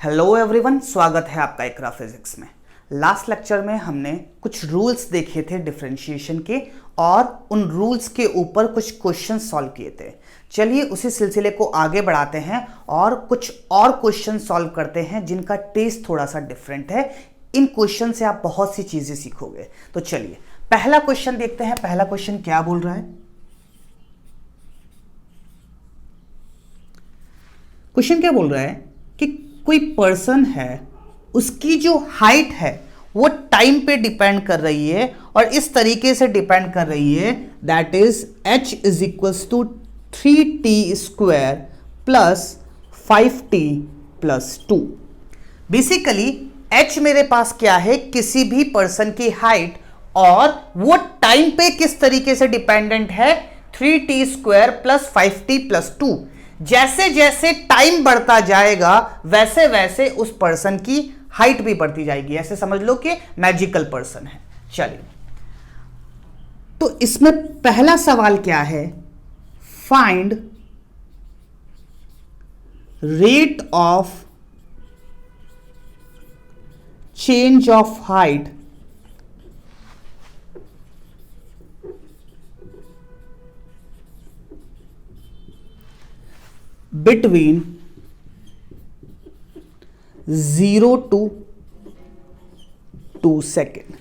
Hello everyone, स्वागत है आपका इकरा फिजिक्स में। लास्ट लेक्चर में हमने कुछ रूल्स देखे थे डिफरेंशिएशन के और उन रूल्स के ऊपर कुछ क्वेश्चन सॉल्व किए थे। चलिए उसी सिलसिले को आगे बढ़ाते हैं और कुछ और क्वेश्चन सॉल्व करते हैं जिनका टेस्ट थोड़ा सा डिफरेंट है। इन क्वेश्चन से आप बहुत सी चीजें सीखोगे। तो चलिए पहला क्वेश्चन देखते हैं। पहला क्वेश्चन क्या बोल रहा है? क्वेश्चन क्या बोल रहा है कि कोई पर्सन है, उसकी जो हाइट है वो टाइम पे डिपेंड कर रही है और इस तरीके से डिपेंड कर रही है, that is h is equals to 3t square plus 5t plus 2। Basically h मेरे पास क्या है, किसी भी पर्सन की हाइट, और वो टाइम पे किस तरीके से डिपेंडेंट है, 3t square plus 5t plus 2। जैसे जैसे टाइम बढ़ता जाएगा वैसे वैसे उस पर्सन की हाइट भी बढ़ती जाएगी। ऐसे समझ लो कि मैजिकल पर्सन है। चलिए तो इसमें पहला सवाल क्या है, find rate of change of height between 0 to 2 second.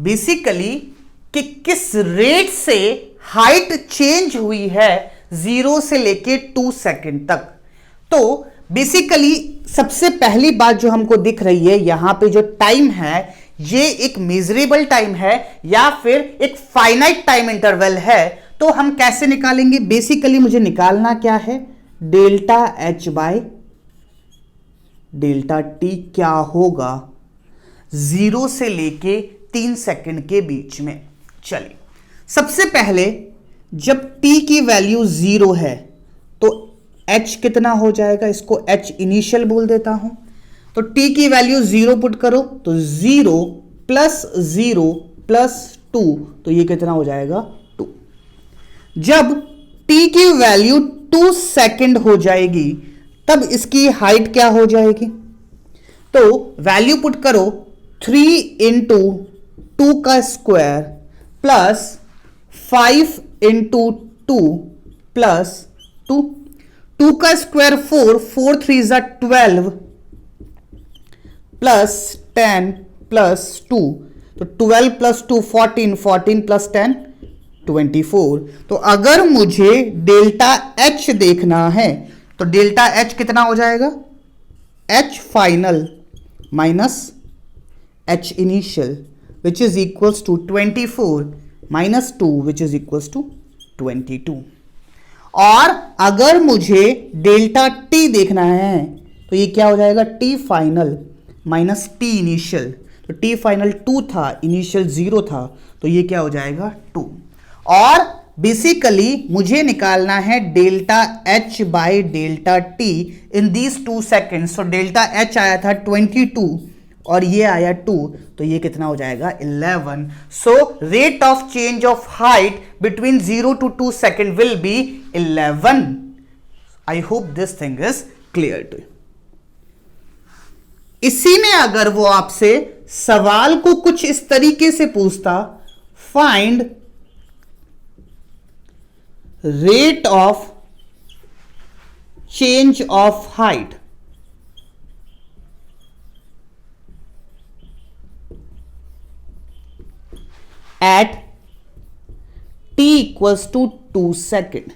Basically कि किस रेट से हाइट चेंज हुई है 0 से लेके 2 सेकेंड तक। तो बेसिकली सबसे पहली बात जो हमको दिख रही है, यहां पे जो टाइम है ये एक मेजरेबल टाइम है या फिर एक फाइनाइट टाइम इंटरवल है। तो हम कैसे निकालेंगे? बेसिकली मुझे निकालना क्या है, delta H by delta T क्या होगा 0 से लेके 3 सेकंड के बीच में। चलिए सबसे पहले जब t की वैल्यू 0 है तो h कितना हो जाएगा, इसको h इनिशियल बोल देता हूं। तो t की वैल्यू 0 पुट करो तो 0 प्लस 0 प्लस 2, तो ये कितना हो जाएगा 2। जब t की वैल्यू 2 सेकंड हो जाएगी तब इसकी हाइट क्या हो जाएगी, तो वैल्यू पुट करो 3 इंटू 2 का स्क्वायर प्लस 5 इंटू 2 प्लस 2। 2 का स्क्वायर 4, 4 3 जा 12 प्लस 10 प्लस 2, तो 12 प्लस 2 14, 14 प्लस 10 24। तो अगर मुझे डेल्टा एच देखना है तो डेल्टा एच कितना हो जाएगा, H final minus H initial which is equals to 24 minus 2 which is equals to 22। और अगर मुझे डेल्टा टी देखना है तो ये क्या हो जाएगा, T final minus T initial. तो टी फाइनल 2 था, इनिशियल 0 था, तो ये क्या हो जाएगा 2। और बेसिकली मुझे निकालना है delta H by delta T in these 2 seconds. तो डेल्टा एच आया था 22 और ये आया 2, तो ये कितना हो जाएगा 11। So rate of change of height between 0 to 2 second will be 11। I hope this thing is clear to you. इसी में अगर वो आपसे सवाल को कुछ इस तरीके से पूछता, find rate of change of height at t equals to 2 second.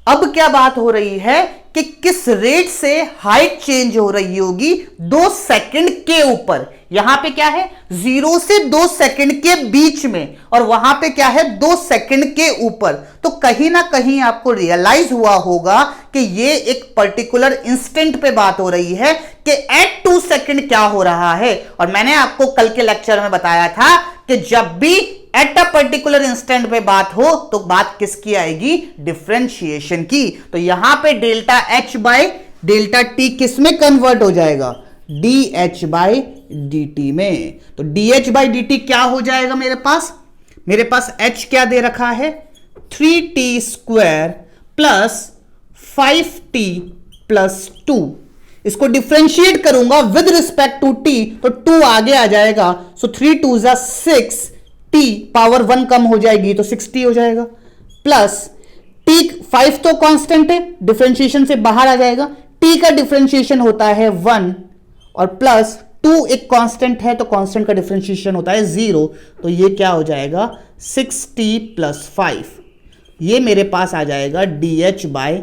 अब क्या बात हो रही है कि किस रेट से हाइट चेंज हो रही होगी 2 सेकंड के ऊपर। यहां पे क्या है, 0 से 2 सेकंड के बीच में, और वहां पे क्या है 2 सेकंड के ऊपर। तो कहीं ना कहीं आपको रियलाइज हुआ होगा कि ये एक पर्टिकुलर इंस्टेंट पे बात हो रही है कि एट 2 सेकंड क्या हो रहा है। और मैंने आपको कल के लेक्चर में बताया था कि जब भी एट अ पर्टिकुलर इंस्टेंट पे बात हो तो बात किसकी आएगी, डिफरेंशिएशन की। तो यहां पे delta H by delta T किस में कन्वर्ट हो जाएगा, D H by D T में। तो D H by D T क्या हो जाएगा मेरे पास h क्या दे रखा है, 3t square plus 5t plus 2। इसको डिफ्रेंशिएट करूंगा विद रिस्पेक्ट टू टी, तो 2 आगे आ जाएगा, सो 3 2 जा 6, टी पावर 1 कम हो जाएगी तो 6t हो जाएगा, प्लस टी 5 तो कांस्टेंट है, डिफरेंशिएशन से बाहर आ जाएगा, टी का डिफरेंशिएशन होता है 1 और प्लस 2 एक कांस्टेंट है तो कांस्टेंट का डिफरेंशिएशन होता है 0, तो ये क्या हो जाएगा 6t प्लस 5, ये मेरे पास आ जाएगा dh बाय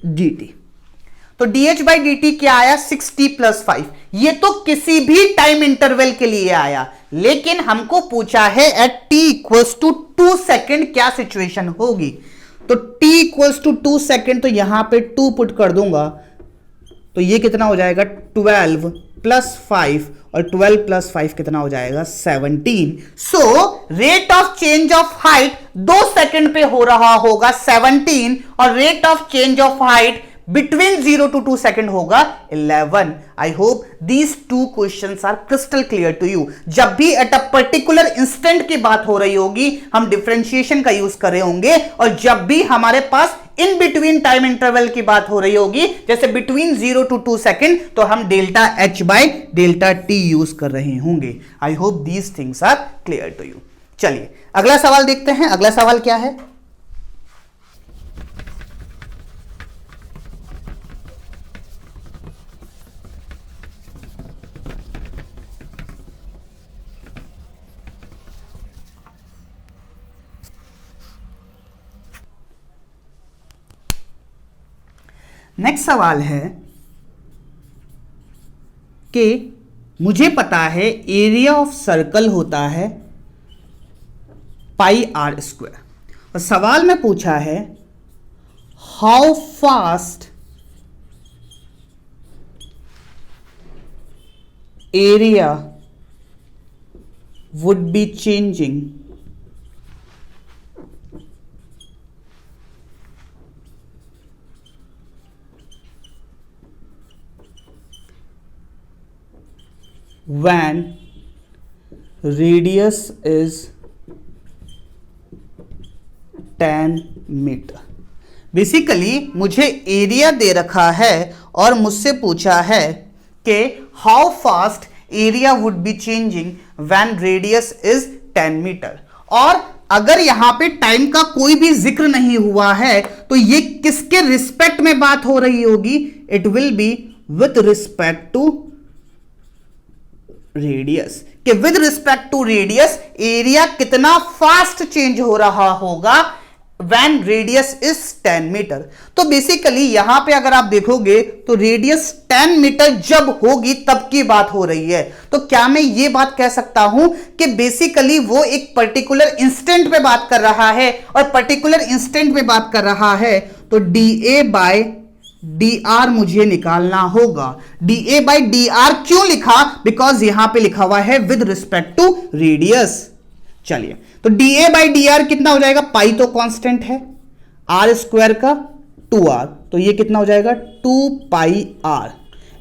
dt। तो dh बाई dt क्या आया 6t प्लस 5, ये तो किसी भी टाइम इंटरवल के लिए आया, लेकिन हमको पूछा है at t equals to 2 second क्या सिचुएशन होगी। तो t इक्वल्स टू 2 सेकेंड, तो यहां पे 2 पुट कर दूंगा, तो ये कितना हो जाएगा 12 प्लस 5, और 12 प्लस 5 कितना हो जाएगा 17। So rate of change of height 2 second पे हो रहा होगा 17, और rate of change of height between 0 to 2 second होगा 11। I hope these 2 questions are crystal clear to you. जब भी एट अ पर्टिकुलर इंस्टेंट की बात हो रही होगी हम डिफरेंशिएशन का यूज कर रहे होंगे, और जब भी हमारे पास इन बिटवीन टाइम इंटरवल की बात हो रही होगी, जैसे बिटवीन 0 to 2 सेकेंड, तो हम delta H by delta T use कर रहे होंगे। I hope these things are clear to you. चलिए अगला सवाल देखते हैं। अगला सवाल क्या है? नेक्स्ट सवाल है कि मुझे पता है एरिया ऑफ सर्कल होता है पाई आर स्क्वायर, और सवाल में पूछा है how fast area would be changing when radius is 10 metre. Basically मुझे एरिया दे रखा है और मुझसे पूछा है कि how fast area would be changing when radius is 10 metre, और अगर यहां पे टाइम का कोई भी जिक्र नहीं हुआ है तो ये किसके रिस्पेक्ट में बात हो रही होगी? It will be with respect to radius, कि with respect to radius area कितना फास्ट चेंज हो रहा होगा व्हेन रेडियस इज 10 मीटर। तो बेसिकली यहां पे अगर आप देखोगे तो रेडियस 10 मीटर जब होगी तब की बात हो रही है। तो क्या मैं ये बात कह सकता हूं कि बेसिकली वो एक पर्टिकुलर इंस्टेंट पे बात कर रहा है, और पर्टिकुलर इंस्टेंट पे बात कर रहा है तो dA बाय dr मुझे निकालना होगा। dA बाई dr क्यों लिखा? बिकॉज यहां पे लिखा हुआ है विद रिस्पेक्ट टू रेडियस। चलिए तो dA बाई dr कितना हो जाएगा? पाई तो कांस्टेंट है, r स्क्वायर का 2r, तो ये कितना हो जाएगा 2 पाई r।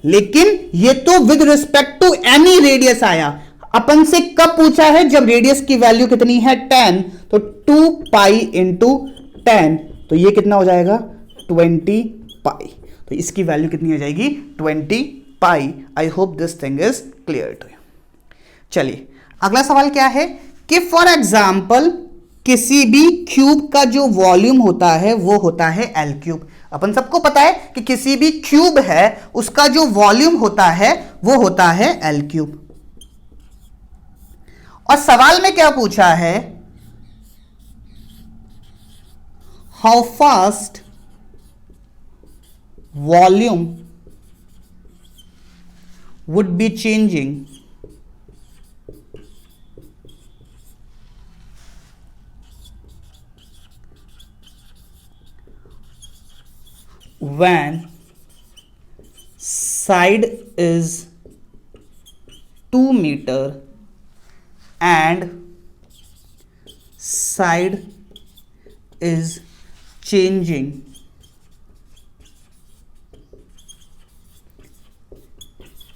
लेकिन ये तो with respect to any radius आया। अपन से कब पूछा है? जब रेडियस की वैल्यू कितनी है 10, तो 2 पाई इंटू 10, तो ये कितना हो जाएगा 20 पाई। तो इसकी वैल्यू कितनी आ जाएगी 20 pi. I hope this thing is clear to you. चलिए अगला सवाल क्या है कि फॉर एग्जाम्पल किसी भी क्यूब का जो वॉल्यूम होता है वो होता है एल क्यूब। अपन सबको पता है कि किसी भी क्यूब है उसका जो वॉल्यूम होता है वो होता है एल क्यूब। और सवाल में क्या पूछा है? How fast volume would be changing when side is 2 meter and side is changing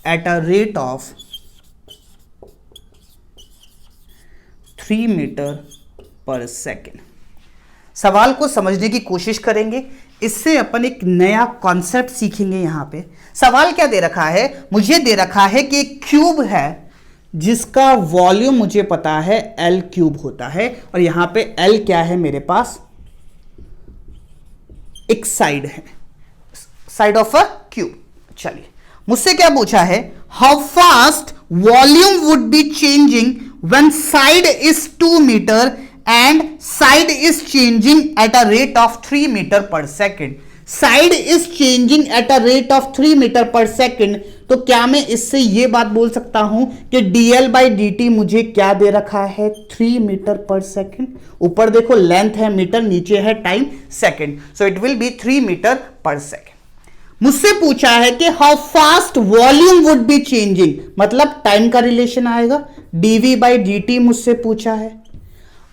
at a rate of 3 metre per second. सवाल को समझने की कोशिश करेंगे इससे अपन एक नया कॉन्सेप्ट सीखेंगे। यहां पे सवाल क्या दे रखा है, मुझे दे रखा है कि एक क्यूब है जिसका वॉल्यूम मुझे पता है L क्यूब होता है, और यहां पे L क्या है मेरे पास, एक साइड है, साइड ऑफ अ क्यूब। चलिए मुझसे क्या पूछा है, how fast volume would be changing when side is 2 metre and side is changing at a rate of 3 metre per second. Side is changing at a rate of 3 metre per second, तो क्या मैं इससे यह बात बोल सकता हूं कि dl बाई dt मुझे क्या दे रखा है, 3 मीटर पर सेकेंड। ऊपर देखो लेंथ है मीटर, नीचे है time second, so it will be 3 metre per second. मुझसे पूछा है कि how fast volume would be changing, मतलब टाइम का रिलेशन आएगा, dv बाई dt मुझसे पूछा है।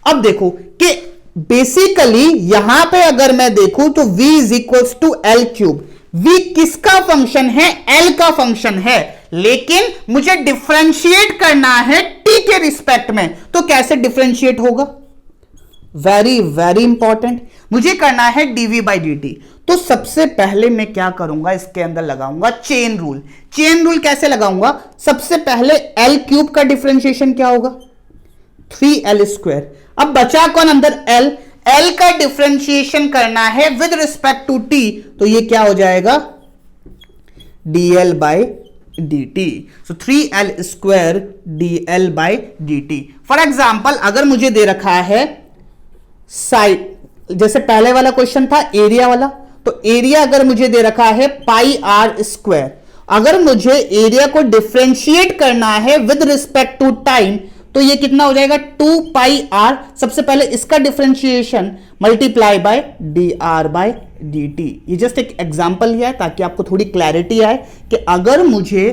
अब देखो कि बेसिकली यहां पे अगर मैं देखूं तो v is equals to L cube. v किसका फंक्शन है, l का फंक्शन है, लेकिन मुझे डिफरेंशिएट करना है t के रिस्पेक्ट में, तो कैसे डिफरेंशिएट होगा, वेरी वेरी इंपॉर्टेंट, मुझे करना है dv बाई dt। तो सबसे पहले मैं क्या करूंगा, इसके अंदर लगाऊंगा चेन रूल। चेन रूल कैसे लगाऊंगा, सबसे पहले l क्यूब का डिफरेंशिएशन क्या होगा, 3l स्क्वायर। अब बचा कौन अंदर, l का डिफरेंशिएशन करना है विद रिस्पेक्ट टू t, तो ये क्या हो जाएगा, dl by dt। So 3l square dl by dt। For example अगर मुझे दे रखा है साइड, जैसे पहले वाला क्वेश्चन था एरिया वाला, तो एरिया अगर मुझे दे रखा है पाई आर स्क्वायर, अगर मुझे एरिया को डिफरेंशिएट करना है विद रिस्पेक्ट टू टाइम, तो ये कितना हो जाएगा, 2 पाई आर। सबसे पहले इसका differentiation multiply by D R by D T. ये जस्ट एक एग्जांपल लिया है ताकि आपको थोड़ी क्लैरिटी आए कि अगर मुझे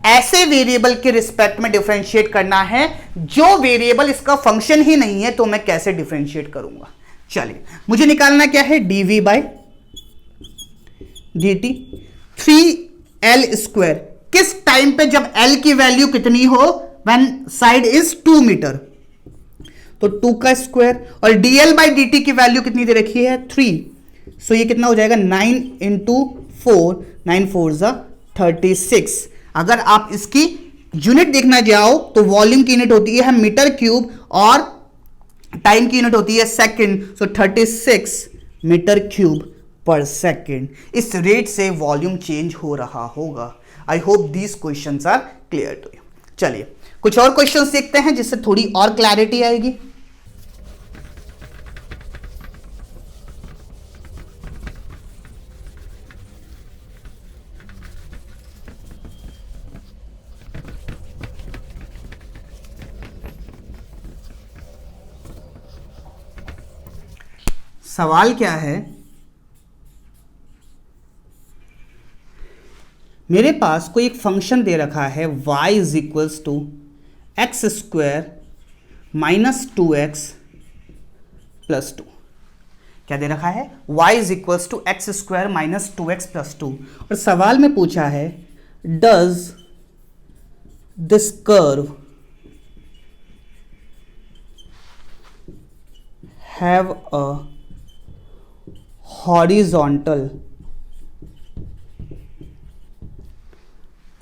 ऐसे वेरिएबल के रिस्पेक्ट में डिफरेंशिएट करना है जो वेरिएबल इसका फंक्शन ही नहीं है, तो मैं कैसे डिफरेंशिएट करूंगा। चलिए मुझे निकालना क्या है, DV by D T. 3l square किस टाइम पे, जब l की वैल्यू कितनी हो, when साइड इज 2 मीटर, तो 2 का स्क्वायर, और dl बाई dt की वैल्यू कितनी दे रखी है, 3। सो ये कितना हो जाएगा, 9 इंटू 4, 9 4 जा 36। अगर आप इसकी यूनिट देखना जाओ तो वॉल्यूम की यूनिट होती है मीटर क्यूब और टाइम की यूनिट होती है second. So 36 metre cube per second. इस रेट से वॉल्यूम चेंज हो रहा होगा। I hope these questions are clear to you. चलिए कुछ और क्वेश्चंस देखते हैं जिससे थोड़ी और क्लैरिटी आएगी। सवाल क्या है, मेरे पास कोई एक फंक्शन दे रखा है y is equals to X square minus 2x plus 2। क्या दे रखा है, y is equals to X square minus 2x plus 2। और सवाल में पूछा है does this curve have a horizontal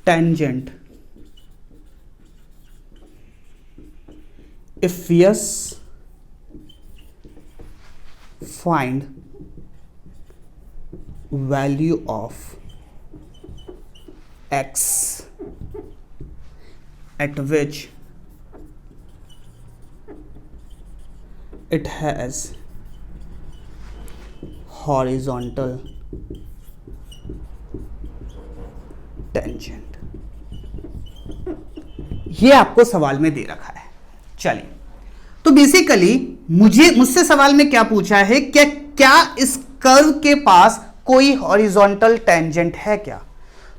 tangent? If yes, find value of x at which it has horizontal tangent। ये आपको सवाल में दे रखा है। चलिए तो बेसिकली मुझसे सवाल में क्या पूछा है, क्या इस कर्व के पास कोई हॉरिजॉन्टल टेंजेंट है क्या।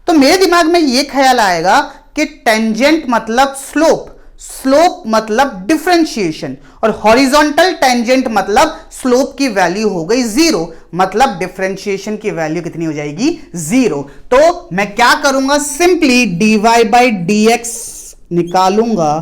तो मेरे दिमाग में ये ख्याल आएगा कि टेंजेंट मतलब स्लोप मतलब डिफरेंशिएशन, और हॉरिजॉन्टल टेंजेंट मतलब स्लोप की वैल्यू हो गई 0, मतलब डिफरेंशिएशन की वैल्यू कितनी हो जाएगी 0। तो मैं क्या करूंगा, सिंपली dy बाई dx निकालूंगा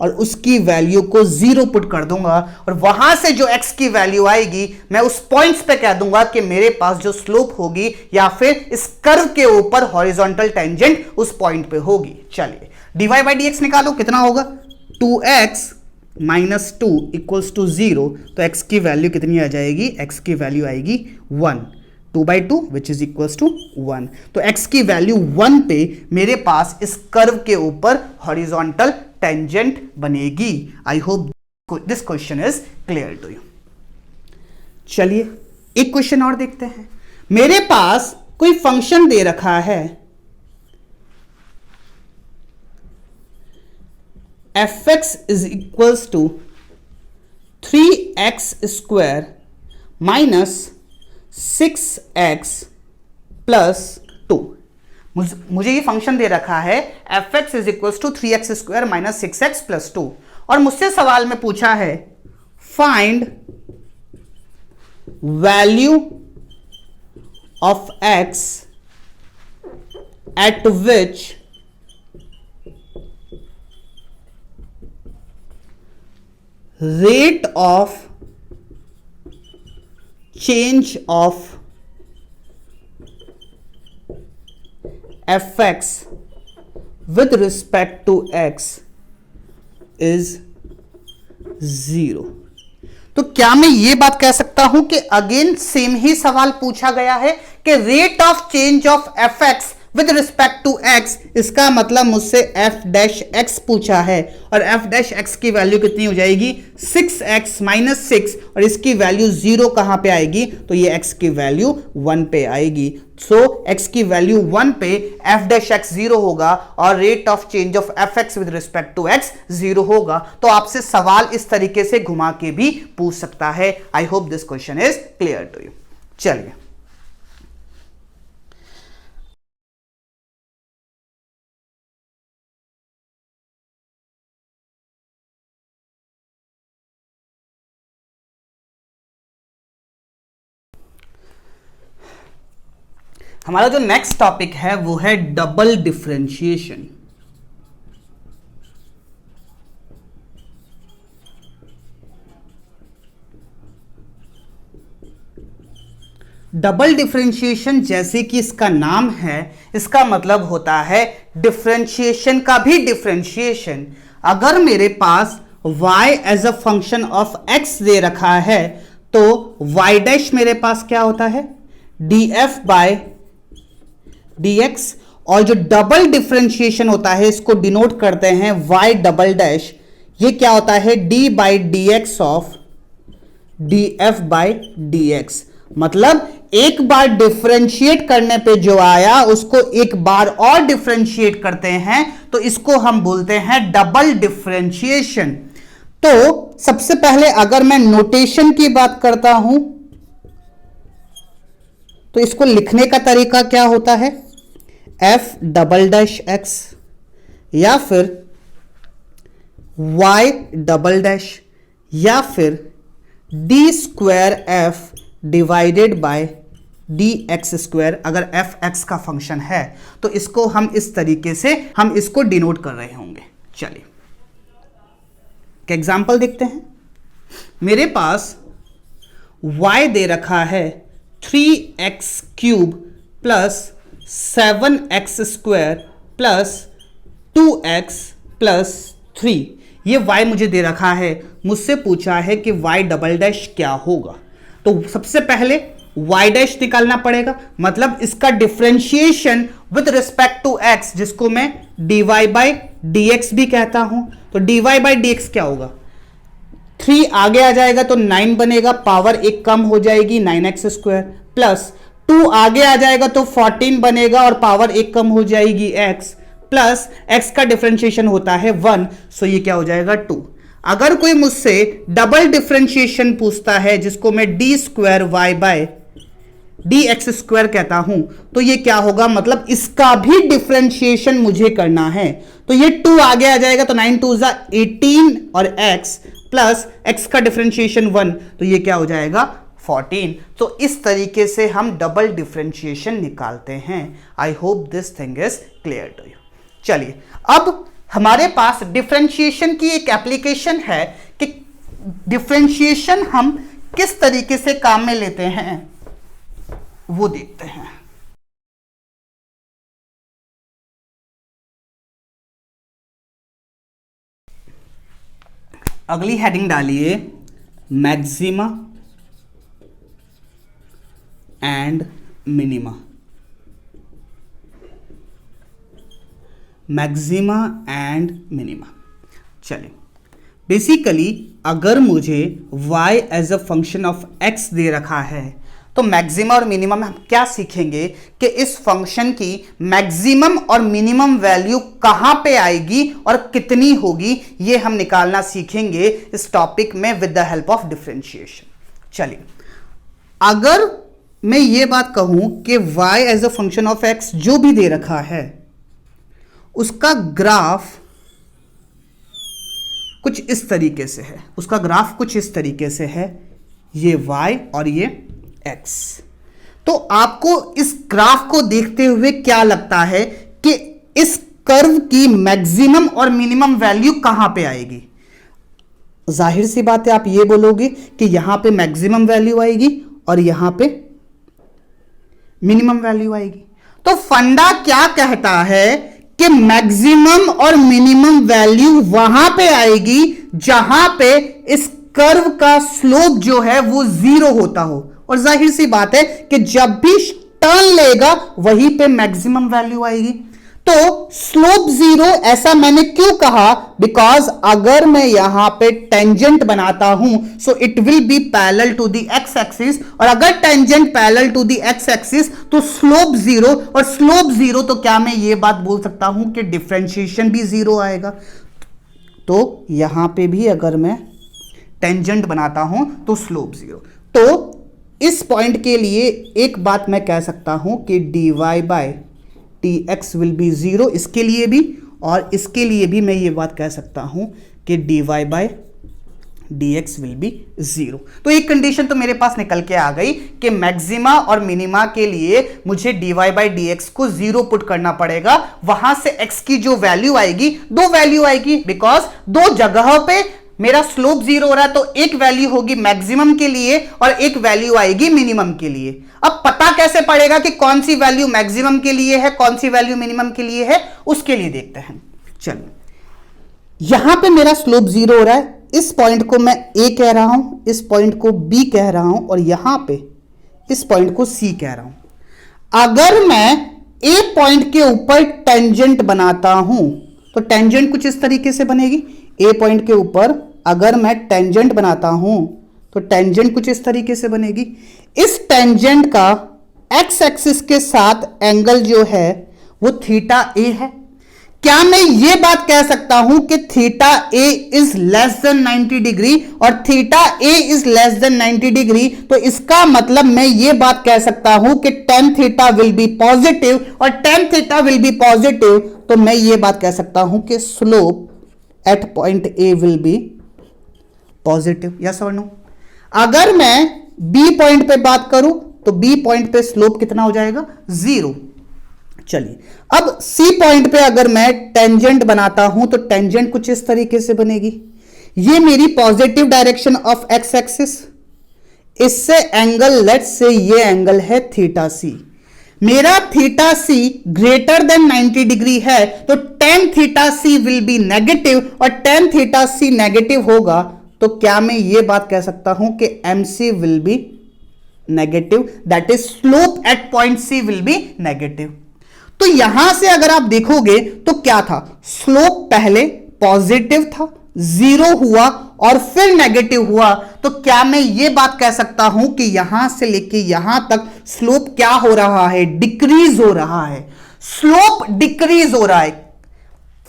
और उसकी वैल्यू को 0 पुट कर दूंगा और वहां से जो x की वैल्यू आएगी मैं उस पॉइंट्स पे कह दूंगा कि मेरे पास जो स्लोप होगी या फिर इस कर्व के ऊपर हॉरिजॉन्टल टेंजेंट उस पॉइंट पे होगी। चलिए dy बाई dx निकालो, कितना होगा 2x माइनस 2 इक्वल्स टू 0। तो x की वैल्यू कितनी आ जाएगी, x की वैल्यू आएगी 1, 2 by 2 which is equals to 1। तो x की वैल्यू 1 पे मेरे पास इस कर्व के ऊपर हॉरिजॉन्टल टेंजेंट बनेगी। I hope this question is clear to you. चलिए एक क्वेश्चन और देखते हैं। मेरे पास कोई फंक्शन दे रखा है fx is equals to 3x square minus 6x plus 2। मुझे ये फंक्शन दे रखा है fx is equals to 3x square minus 6x plus 2 और मुझसे सवाल में पूछा है find value of x at which rate of change of fx with respect to x is 0। तो क्या मैं ये बात कह सकता हूं कि अगेन सेम ही सवाल पूछा गया है कि rate of change of fx with respect to x, इसका मतलब मुझसे f डैश x पूछा है और f डैश x की वैल्यू कितनी हो जाएगी 6x माइनस 6 और इसकी वैल्यू 0 कहां पे आएगी, तो ये x की वैल्यू 1 पे आएगी। सो x की वैल्यू 1 पे f डैश x 0 होगा और rate of change of fx with respect to x 0 होगा। तो आपसे सवाल इस तरीके से घुमा के भी पूछ सकता है। I hope this question is clear to you. चलिए हमारा जो नेक्स्ट टॉपिक है वो है डबल डिफरेंशिएशन। डबल डिफरेंशिएशन जैसे कि इसका नाम है, इसका मतलब होता है डिफरेंशिएशन का भी डिफरेंशिएशन। अगर मेरे पास y as a function of x दे रखा है तो y डैश मेरे पास क्या होता है df बाय dx और जो डबल डिफरेंशिएशन होता है इसको डिनोट करते हैं y डबल डैश। ये क्या होता है d by D x of df by dx। मतलब एक बार डिफरेंशिएट करने पे जो आया उसको एक बार और डिफरेंशिएट करते हैं तो इसको हम बोलते हैं डबल डिफरेंशिएशन। तो सबसे पहले अगर मैं नोटेशन की बात करता हूं तो इसको लिखने का तरीका क्या होता है f डबल डैश x या फिर y डबल डैश या फिर d square f divided by D x square. अगर f x का फंक्शन है तो इसको हम इस तरीके से हम इसको डिनोट कर रहे होंगे। चलिए एक एग्जांपल देखते हैं। मेरे पास y दे रखा है 3x cube plus 7x square plus 2x plus 3। ये y मुझे दे रखा है, मुझसे पूछा है कि y डबल डैश क्या होगा। तो सबसे पहले y डैश निकालना पड़ेगा, मतलब इसका differentiation with respect to x जिसको मैं dy बाई dx भी कहता हूं। तो dy बाई dx क्या होगा 3 आगे आ जाएगा तो 9 बनेगा, पावर एक कम हो जाएगी 9x स्क्वायर प्लस 2 आगे आ जाएगा तो 14 बनेगा और पावर एक कम हो जाएगी x प्लस x का डिफरेंशिएशन होता है 1। सो ये क्या हो जाएगा 2। अगर कोई मुझसे डबल डिफरेंशिएशन पूछता है जिसको मैं D square Y by D x square कहता हूं तो ये क्या होगा, मतलब इसका भी डिफरेंशिएशन मुझे करना है। तो ये 2 आगे आ जाएगा तो 9 2 जा 18 और x प्लस x का डिफरेंशिएशन 1 तो ये क्या हो जाएगा 14। तो इस तरीके से हम डबल डिफरेंशिएशन निकालते हैं। I hope this thing is clear to you. चलिए अब हमारे पास डिफरेंशिएशन की एक एप्लीकेशन है कि डिफरेंशिएशन हम किस तरीके से काम में लेते हैं वो देखते हैं। अगली हेडिंग डालिए maxima and minima. Maxima and minima. चलिए, बेसिकली अगर मुझे y as a function of x दे रखा है तो मैक्सिमा और मिनिमम हम क्या सीखेंगे कि इस फंक्शन की मैक्सिमम और मिनिमम वैल्यू कहां पे आएगी और कितनी होगी, ये हम निकालना सीखेंगे इस टॉपिक में with the help of differentiation. चलिए, अगर मैं ये बात कहूं कि y as a function of x जो भी दे रखा है उसका ग्राफ कुछ इस तरीके से है, उसका ग्राफ कुछ इस तरीके से है, ये y और ये x। तो आपको इस ग्राफ को देखते हुए क्या लगता है कि इस कर्व की मैक्सिमम और मिनिमम वैल्यू कहां पे आएगी? जाहिर सी बात है, आप ये बोलोगे कि यहां पे मैक्सिमम वैल्यू आएगी और यहां पे मिनिमम वैल्यू आएगी। तो फंडा क्या कहता है कि मैक्सिमम और मिनिमम वैल्यू वहां पे आएगी जहां पे इस कर्व का स्लोप जो है वो 0 होता हो। और जाहिर सी बात है कि जब भी टर्न लेगा वहीं पे मैक्सिमम वैल्यू आएगी। तो स्लोप 0 ऐसा मैंने क्यों कहा? बिकॉज अगर मैं यहां पे टेंजेंट बनाता हूं so it will be parallel to the X axis, और अगर tangent parallel to the X axis तो स्लोप 0, और स्लोप 0 तो क्या मैं ये बात बोल सकता हूं कि डिफरेंशिएशन भी 0 आएगा। तो यहां पे भी अगर मैं टेंजेंट बनाता हूं तो स्लोप 0। तो इस पॉइंट के लिए एक बात मैं कह सकता हूं कि dy by dx will be 0, इसके लिए भी और इसके लिए भी मैं ये बात कह सकता हूं कि dy by dx will be 0। तो एक कंडीशन तो मेरे पास निकल के आ गई कि मैक्सिमा और मिनिमा के लिए मुझे dy बाय dx को 0 पुट करना पड़ेगा। वहां से x की जो वैल्यू आएगी, दो वैल्यू आएगी, बिकॉज दो जगहों पे मेरा स्लोप 0 हो रहा है। तो एक वैल्यू होगी मैक्सिमम के लिए और एक वैल्यू आएगी मिनिमम के लिए। अब पता कैसे पड़ेगा कि कौन सी वैल्यू मैक्सिमम के लिए है, कौन सी वैल्यू मिनिमम के लिए है, उसके लिए देखते हैं। चलिए, यहां पे मेरा स्लोप 0 हो रहा है, इस पॉइंट को मैं A कह रहा हूं, इस पॉइंट को B कह रहा हूं और यहां पे इस पॉइंट को C कह रहा हूं। अगर मैं A पॉइंट के ऊपर टेंजेंट बनाता हूं तो टेंजेंट कुछ इस तरीके से बनेगी। A पॉइंट के ऊपर अगर मैं टेंजेंट बनाता हूं तो टेंजेंट कुछ इस तरीके से बनेगी। इस टेंजेंट का एक्स एक्सिस के साथ एंगल जो है वो थीटा ए है। क्या मैं ये बात कह सकता हूं कि theta A is less than 90 degree और theta A is less than 90 degree? तो इसका मतलब मैं ये बात कह सकता हूं कि tan theta will be positive, और tan theta will be positive तो मैं ये बात कह सकता हूं कि slope eight point A will be positive. Yes और नो? अगर मैं बी पॉइंट पे बात करूं तो बी पॉइंट पे स्लोप कितना हो जाएगा? 0। चलिए, अब सी पॉइंट पे अगर मैं टेंजेंट बनाता हूं तो टेंजेंट कुछ इस तरीके से बनेगी। ये मेरी positive direction of X axis, इससे एंगल लेट्स से ये एंगल है थीटा सी। मेरा theta C greater than 90 degree है तो tan theta C will be negative, और tan थीटा सी नेगेटिव होगा तो क्या मैं ये बात कह सकता हूं कि MC will be negative, that is slope eight point C will be negative. तो यहां से अगर आप देखोगे तो क्या था? स्लोप पहले पॉजिटिव था, 0 हुआ और फिर नेगेटिव हुआ। तो क्या मैं ये बात कह सकता हूं कि यहां से लेके यहां तक स्लोप क्या हो रहा है? डिक्रीज हो रहा है। स्लोप डिक्रीज हो रहा है,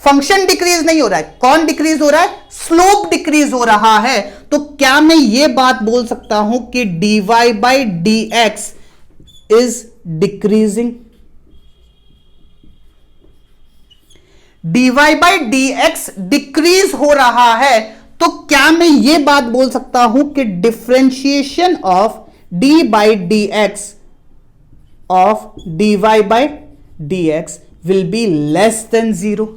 फंक्शन डिक्रीज नहीं हो रहा है। कौन डिक्रीज हो रहा है? स्लोप डिक्रीज हो रहा है। तो क्या मैं ये बात बोल सकता हूं कि dy by dx is decreasing? dy by dx decrease हो रहा है तो क्या मैं ये बात बोल सकता हूं कि differentiation of d by dx of dy by dx will be less than 0?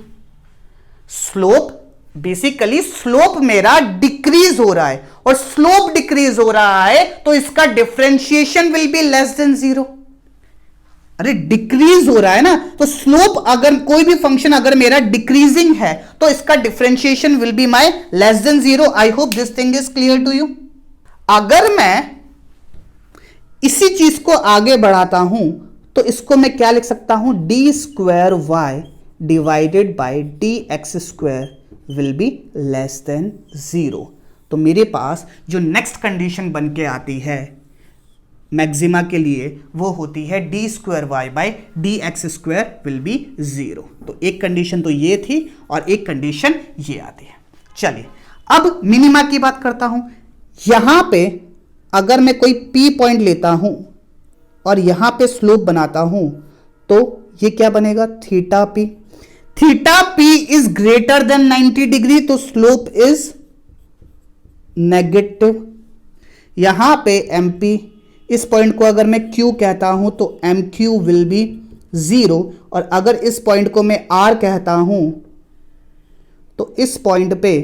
Slope, basically slope मेरा डिक्रीज हो रहा है, और स्लोप डिक्रीज हो रहा है तो इसका differentiation will be less than zero. अरे डिक्रीज हो रहा है ना, तो स्लोप, अगर कोई भी फंक्शन अगर मेरा डिक्रीजिंग है तो इसका differentiation will be my less than zero. I hope this thing is clear to you. अगर मैं इसी चीज को आगे बढ़ाता हूं तो इसको मैं क्या लिख सकता हूं, D square Y divided by D x square will be less than zero. तो मेरे पास जो नेक्स्ट कंडीशन बन के आती है मैक्सिमा के लिए वो होती है d square y by D x square will be zero. तो एक कंडीशन तो ये थी और एक कंडीशन ये आती है। चलिए अब मिनिमा की बात करता हूं। यहां पे अगर मैं कोई पी पॉइंट लेता हूं और यहां पे स्लोप बनाता हूं तो ये क्या बनेगा, theta P. Theta P is greater than 90 degree, तो स्लोप इज नेगेटिव। यहां पे एम पी, इस पॉइंट को अगर मैं Q कहता हूं तो m q will be zero, और अगर इस पॉइंट को मैं R कहता हूं तो इस पॉइंट पे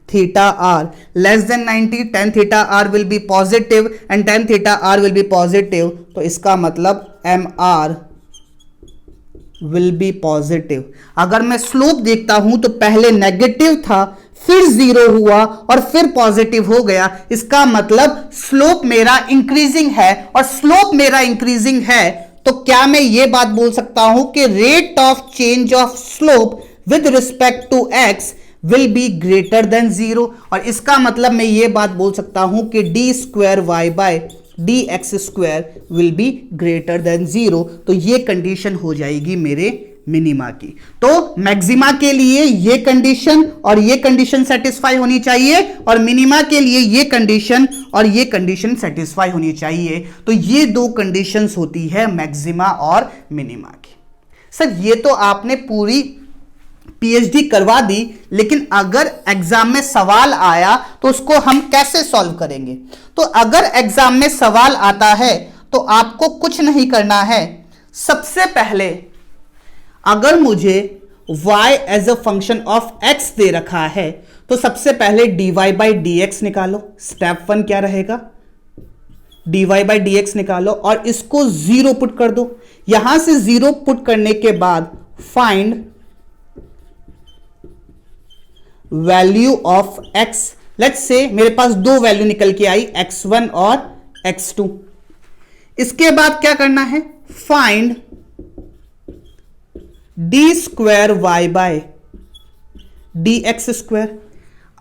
theta R less than 90, tan theta R will be positive and tan theta R will be positive, तो इसका मतलब m r will be positive. अगर मैं स्लोप देखता हूं तो पहले नेगेटिव था, फिर जीरो हुआ और फिर पॉजिटिव हो गया। इसका मतलब स्लोप मेरा इंक्रीजिंग है, और स्लोप मेरा इंक्रीजिंग है तो क्या मैं ये बात बोल सकता हूं कि rate of change of slope with respect to x will be greater than zero. और इसका मतलब मैं ये बात बोल सकता हूं कि d square Y by D x square will be greater than zero. तो ये कंडीशन हो जाएगी मेरे मिनिमा की। तो मैक्सिमा के लिए ये कंडीशन और ये कंडीशन सेटिस्फाई होनी चाहिए, और मिनिमा के लिए ये कंडीशन और ये कंडीशन सेटिस्फाई होनी चाहिए। तो ये दो कंडीशंस होती है मैक्सिमा और मिनिमा की। सर ये तो आपने पूरी पीएचडी करवा दी, लेकिन अगर एग्जाम में सवाल आया तो उसको हम कैसे सॉल्व करेंगे? तो अगर एग्जाम में सवाल आता है तो आपको कुछ नहीं करना है। सबसे पहले अगर मुझे y as a function of x दे रखा है तो सबसे पहले dy बाई डी एक्स निकालो। स्टेप वन क्या रहेगा, dy बाई डी एक्स निकालो और इसको जीरो पुट कर दो। यहां से जीरो पुट करने के बाद find value of x। Let's say मेरे पास दो वैल्यू निकल के आई, x1 और x2। इसके बाद क्या करना है, find d square Y by D x square.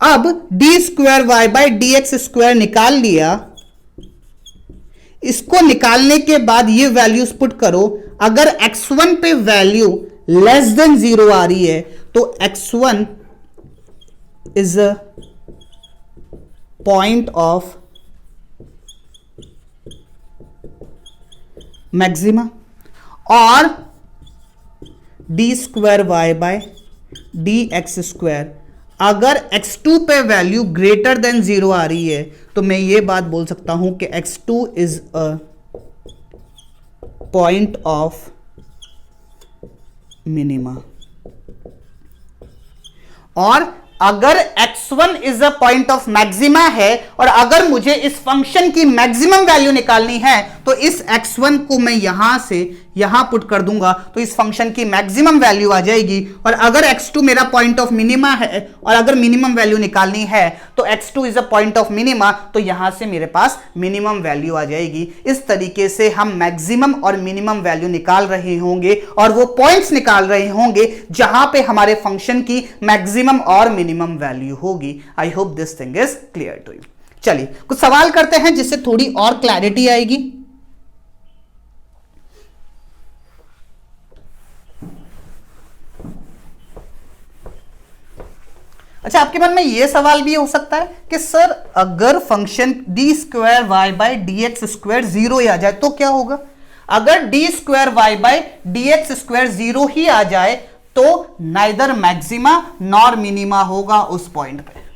अब d square Y by D x square निकाल लिया। इसको निकालने के बाद ये वैल्यूज पुट करो। अगर x1 पे वैल्यू लेस देन जीरो आ रही है तो x1 is a point of maxima, और d square Y by D x square अगर x2 पे वैल्यू ग्रेटर देन जीरो आ रही है तो मैं ये बात बोल सकता हूं कि x2 is a point of minima. और अगर x1 is a point of maxima है और अगर मुझे इस फंक्शन की मैक्सिमम वैल्यू निकालनी है तो इस x1 को मैं यहां से यहां पुट कर दूंगा तो इस फंक्शन की मैक्सिमम वैल्यू आ जाएगी। और अगर x2 मेरा पॉइंट ऑफ मिनिमा है और अगर मिनिमम वैल्यू निकालनी है तो x2 is a point of minima, तो यहां से मेरे पास मिनिमम वैल्यू आ जाएगी। इस तरीके से हम मैक्सिमम और मिनिमम वैल्यू निकाल रहे होंगे और वो पॉइंट्स निकाल रहे होंगे जहां पे हमारे फंक्शन की मैक्सिमम और मिनिमम वैल्यू होगी। I hope this thing is clear to you. चलिए कुछ सवाल करते हैं जिससे थोड़ी और क्लैरिटी आएगी। अच्छा, आपके मन में यह सवाल भी हो सकता है कि सर अगर function d square y by D x square zero ही आ जाए तो क्या होगा? अगर d square y by D x square zero ही आ जाए तो नाइदर मैक्सिमा नॉर मिनिमा होगा उस पॉइंट पे।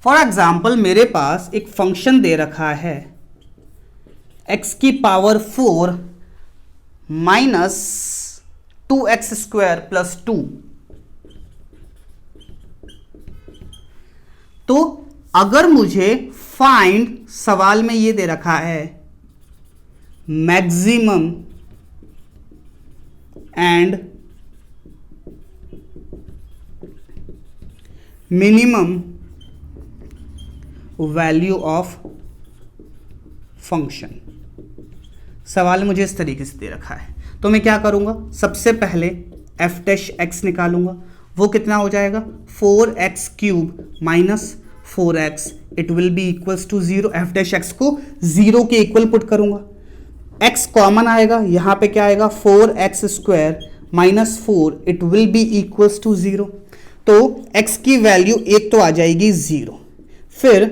फॉर एग्जाम्पल मेरे पास एक फंक्शन दे रखा है x की पावर 4 माइनस 2x² प्लस 2। तो अगर मुझे फाइंड, सवाल में ये दे रखा है maximum and minimum value of function, सवाल मुझे इस तरीके से दे रखा है, तो मैं क्या करूंगा, सबसे पहले एफ डैश एक्स निकालूंगा। वो कितना हो जाएगा 4x³ minus 4x, it will be equals to 0। F dash x को 0 के इक्वल पुट करूंगा, x कॉमन आएगा, यहां पे क्या आएगा 4x² minus 4, it will be equals to 0। तो x की वैल्यू एक तो आ जाएगी 0, फिर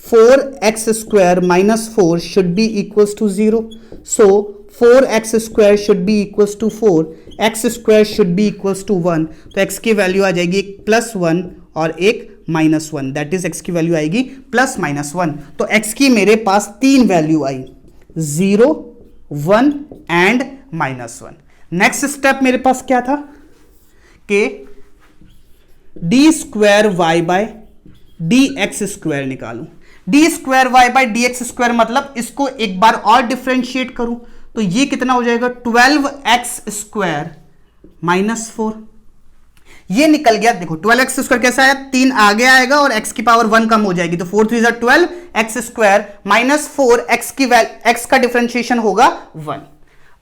4x² minus 4 should be equals to 0, so 4x² should be equals to 4, x² should be equals to 1। तो x की वैल्यू आ जाएगी एक +1 और एक -1, दैट इज x की वैल्यू आएगी +-1। तो x की मेरे पास 3 value I, 0, 1 and -1। Next step मेरे पास क्या था कि d² y dx² निकालूं। d² y dx² मतलब इसको एक बार और डिफरेंशिएट करूं तो ये कितना हो जाएगा 12x² माइनस 4। ये निकल गया, देखो 12x² कैसा आया, 3 आगे आएगा और x की पावर 1 कम हो जाएगी, तो 4 3 12, x² माइनस 4, x का डिफरेंशिएशन होगा 1।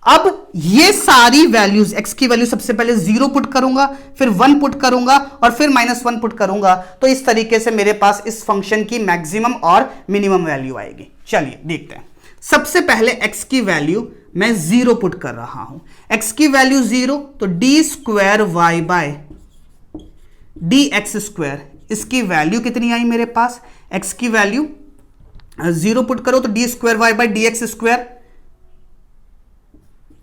अब ये सारी वैल्यूज, x की वैल्यू सबसे पहले 0 पुट करूंगा, फिर 1 पुट करूंगा और फिर -1 पुट करूंगा, तो इस तरीके से मेरे पास इस फंक्शन की मैक्सिमम और मिनिमम वैल्यू आएगी। चलिए देखते हैं। सबसे पहले x की वैल्यू मैं 0 पुट कर रहा हूं, x की वैल्यू 0, तो d² y dx², इसकी वैल्यू कितनी आई मेरे पास, x की वैल्यू 0 पुट करो तो d² y dx²,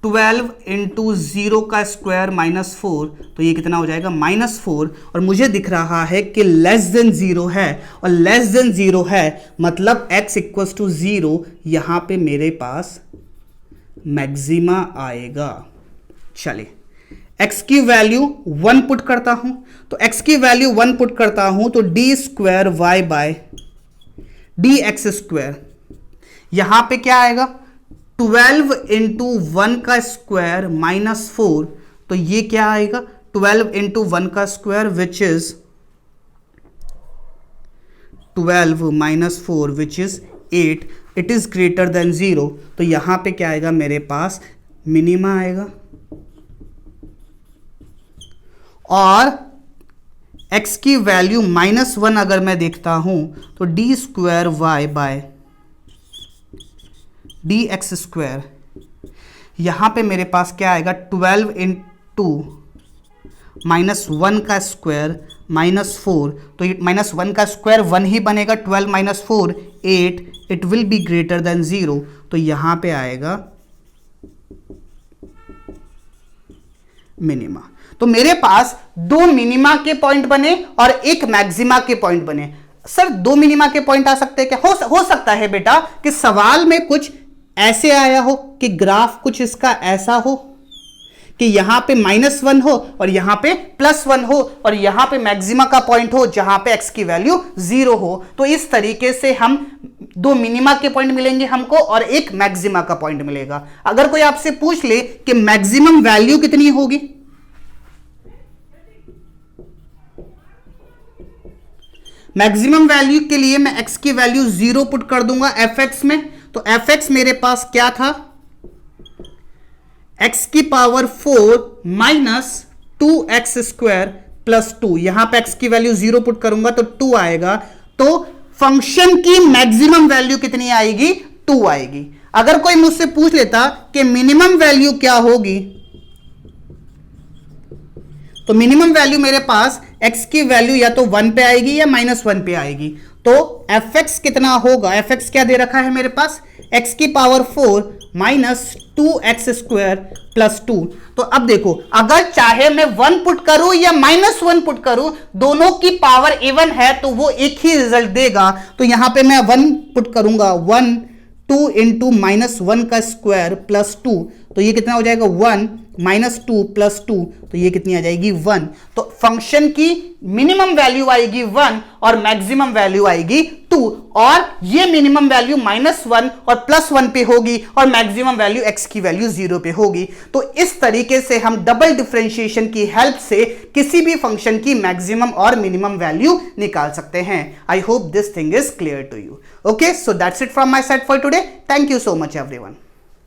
12 इंटू 0 का स्क्वायर माइनस 4, तो ये कितना हो जाएगा -4। और मुझे दिख रहा है कि लेस देन 0 है, और लेस देन 0 है मतलब x इक्वल्स टू 0, यहां पे मेरे पास मैक्सिमा आएगा। चलिए x की वैल्यू 1 पुट करता हूं, तो x की वैल्यू 1 पुट करता हूं तो d² y dx², यहां पे क्या आएगा 12 इंटू 1 का स्क्वायर माइनस 4, तो ये क्या आएगा 12 इंटू 1 का square which is 12 minus 4 which is 8, it is greater than 0, तो यहां पे क्या आएगा मेरे पास मिनिमा आएगा। और x की वैल्यू -1 अगर मैं देखता हूं तो d² y dx², यहां पे मेरे पास क्या आएगा 12 इंटू -1 का स्क्वायर -4, तो -1 का स्क्वायर 1 ही बनेगा, 12 minus 4 8, it will be greater then 0, तो यहां पे आएगा मिनिमा। तो मेरे पास 2 मिनिमा के पॉइंट बने और एक मैक्सिमा के पॉइंट बने। सर 2 मिनिमा के पॉइंट आ सकते हैं क्या? हो सकता है बेटा कि सवाल में कुछ ऐसे आया हो कि ग्राफ कुछ इसका ऐसा हो कि यहां पे -1 हो और यहां पे +1 हो और यहां पे मैक्सिमा का पॉइंट हो जहां पे x की वैल्यू 0 हो। तो इस तरीके से हम 2 मिनिमा के पॉइंट मिलेंगे हमको और एक मैक्सिमा का पॉइंट मिलेगा। अगर कोई आपसे पूछ ले कि मैक्सिमम वैल्यू कितनी होगी, मैक्सिमम वैल्यू के लिए मैं x की वैल्यू 0 पुट कर दूंगा fx में, तो fx मेरे पास क्या था x की पावर 4 माइनस 2x² प्लस 2, यहां पे x की वैल्यू 0 पुट करूंगा तो 2 आएगा, तो फंक्शन की मैक्सिमम वैल्यू कितनी आएगी 2 आएगी। अगर कोई मुझसे पूछ लेता कि मिनिमम वैल्यू क्या होगी, तो मिनिमम वैल्यू मेरे पास x की वैल्यू या तो 1 पे आएगी या -1 पे आएगी, तो fx कितना होगा, fx क्या दे रखा है मेरे पास, x की पावर 4 माइनस 2x² प्लस 2। तो अब देखो, अगर चाहे मैं 1 पुट करूं या -1 पुट करूं, दोनों की पावर इवन है तो वो एक ही रिजल्ट देगा। तो यहां पे मैं 1 पुट करूंगा, 1 2 इंटू -1 का स्क्वायर प्लस 2, तो ये कितना हो जाएगा 1 -2 प्लस 2, तो ये कितनी आ जाएगी 1। तो फंक्शन की मिनिमम वैल्यू आएगी 1 और मैक्सिमम वैल्यू आएगी 2, और ये मिनिमम वैल्यू -1 और +1 पे होगी और मैक्सिमम वैल्यू x की वैल्यू 0 पे होगी। तो इस तरीके से हम डबल डिफरेंशिएशन की हेल्प से किसी भी फंक्शन की मैक्सिमम और मिनिमम वैल्यू निकाल सकते हैं। I hope this thing is clear to you. Okay, so that's it from my side for today. Thank you so much everyone.